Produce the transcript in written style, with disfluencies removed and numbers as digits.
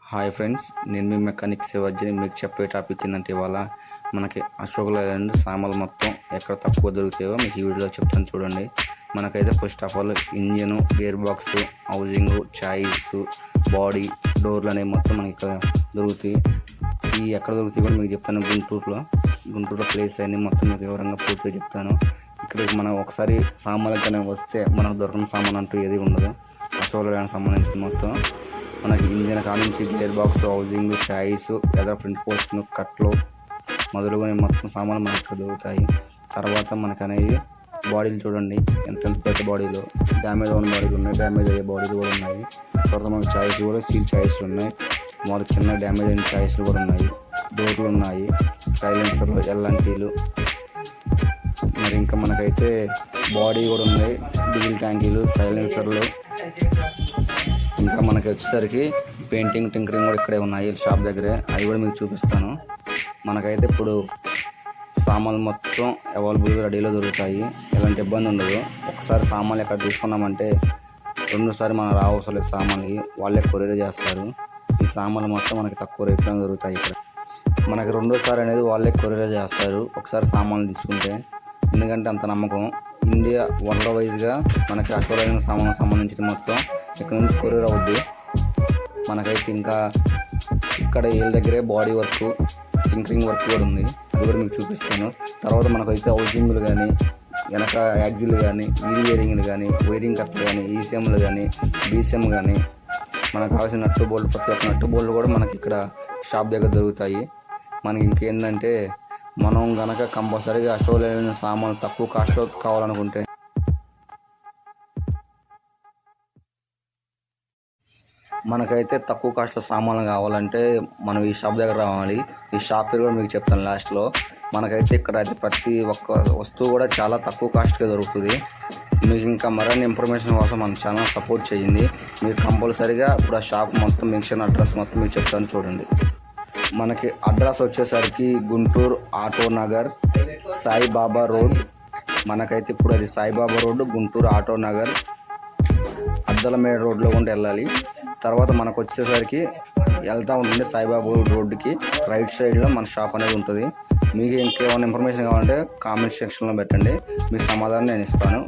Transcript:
Hi friends, నేను మీ mechanic శివాజీని. మీకు చెప్పే టాపిక్ ఏంటంటే ఇవాళ మనకి అశోక్ లైలాండ్ సామాన్లు మొత్తం ఎక్కడ తక్కువ దొరుకుతాయో మీకు ఈ వీడియోలో చెప్తాను చూడండి. మనకైతే first of all engine, gear box, housing, choice, body, డోర్లు అనేవి మొత్తం మనకి ఇక్కడ దొరుకుతాయి. ఈ ఎక్కడ దొరుకుతాయి కూడా మీకు చెప్తాను. గుంటూరులో ప్లేస్ అన్ని మొత్తం మీకు వివరంగా పూర్తిగా చెప్తాను. ఇక్కడికి మనం ఒకసారి సామాన్లకనే వస్తే మనకు దొరకని సామాన్ అంటూ ఏది ఉండదు. అశోక్ లైలాండ్ సంబంధించిన మొత్తం మనకి ఇంజిన్ కానించి gear box, housing, choice, either front post, కట్లు మొదలుకొని మొత్తం సామాన్లు మనకి ఇక్కడ దొరుకుతాయి. తర్వాత మనకు అనేది బాడీలు చూడండి, ఎంత పెద్ద బాడీలు, డ్యామేజ్ అయిన బాడీలు ఉన్నాయి, డ్యామేజ్ అయ్యే బాడీలు కూడా ఉన్నాయి. తర్వాత మనకి చాయిస్ కూడా స్టీల్ చాయిస్లు ఉన్నాయి, మామూలు చిన్న డ్యామేజ్ అయిన చాయిస్లు కూడా ఉన్నాయి, డోర్లు ఉన్నాయి, సైలెన్సర్లు, ఎల్ఎన్టీలు, మరి ఇంకా మనకైతే బాడీ కూడా ఉన్నాయి, డీజిల్ ట్యాంకీలు, సైలెన్సర్లు, ఇంకా మనకి వచ్చేసరికి పెయింటింగ్, టింకరింగ్ కూడా ఇక్కడే ఉన్నాయి షాప్ దగ్గరే. అవి కూడా మీకు చూపిస్తాను. మనకైతే ఇప్పుడు సామాన్లు మొత్తం అవైలబుల్గా రెడీలో దొరుకుతాయి, ఎలాంటి ఇబ్బంది ఉండదు. ఒకసారి సామాన్లు ఎక్కడ తీసుకున్నామంటే రెండోసారి మనం రావసరం లేదు, సామాన్లకి వాళ్ళే కొరియర్ చేస్తారు. ఈ సామాన్లు మొత్తం మనకి తక్కువ రేట్లో దొరుకుతాయి ఇక్కడ. మనకి రెండోసారి అనేది వాళ్ళే కొరియర్ చేస్తారు ఒకసారి సామాన్లు తీసుకుంటే, ఎందుకంటే అంత నమ్మకం. ఇండియా వరల్డ్ వైజ్గా మనకి అశోక్ లైలాండ్ సామాన్లకు సంబంధించిన మొత్తం ఇక్కడ నుంచి కొరియర్ అవుద్ది. మనకైతే ఇంకా ఇక్కడ వీళ్ళ దగ్గరే బాడీ వర్క్, టింకరింగ్ వర్క్ కూడా ఉంది, అది కూడా మీకు చూపిస్తాను. తర్వాత మనకైతే హౌసింగ్లు కానీ, వెనక యాక్సిల్ కానీ, వీల్ వేరింగ్లు కానీ, వైరింగ్ కట్లు కానీ, ఈసీఎంలు కానీ, బీసీఎం కానీ, మనకు కావాల్సిన నట్టు బోల్ట్, ప్రతి ఒక్క నట్టు బోల్ట్ కూడా మనకి ఇక్కడ షాప్ దగ్గర దొరుకుతాయి. మనకి ఇంకేంటంటే మనం కనుక కంపల్సరీగా అశోక్ లైలాండ్ సామాన్లు తక్కువ కాస్ట్లో కావాలనుకుంటే మనకైతే తక్కువ కాస్ట్లో సామాన్లు కావాలంటే మనం ఈ షాప్ దగ్గర రావాలి. ఈ షాప్ పేరు కూడా మీకు చెప్తాను లాస్ట్లో. మనకైతే ఇక్కడ అయితే ప్రతి ఒక్క వస్తువు కూడా చాలా తక్కువ కాస్ట్గా దొరుకుతుంది. మీకు ఇంకా మరిన్ని ఇన్ఫర్మేషన్ కోసం మన ఛానల్ సపోర్ట్ చేయండి. మీరు కంపల్సరీగా ఇప్పుడు ఆ షాప్ మొత్తం మెన్షన్ అడ్రస్ మొత్తం మీకు చెప్తాను చూడండి. మనకి అడ్రస్ వచ్చేసరికి గుంటూరు ఆటో నగర్, సాయిబాబా రోడ్. మనకైతే ఇప్పుడు అది సాయిబాబా రోడ్, గుంటూరు ఆటో నగర్, అద్దలమేడ రోడ్లో కూడా వెళ్ళాలి. తర్వాత మనకు వచ్చేసరికి వెళ్తూ ఉంటుంది సాయిబాబా రోడ్డుకి రైట్ సైడ్లో మన షాప్ అనేది ఉంటుంది. మీకు ఇంకేమైనా ఇన్ఫర్మేషన్ కావాలంటే కామెంట్ సెక్షన్లో పెట్టండి, మీకు సమాధానం నేను ఇస్తాను.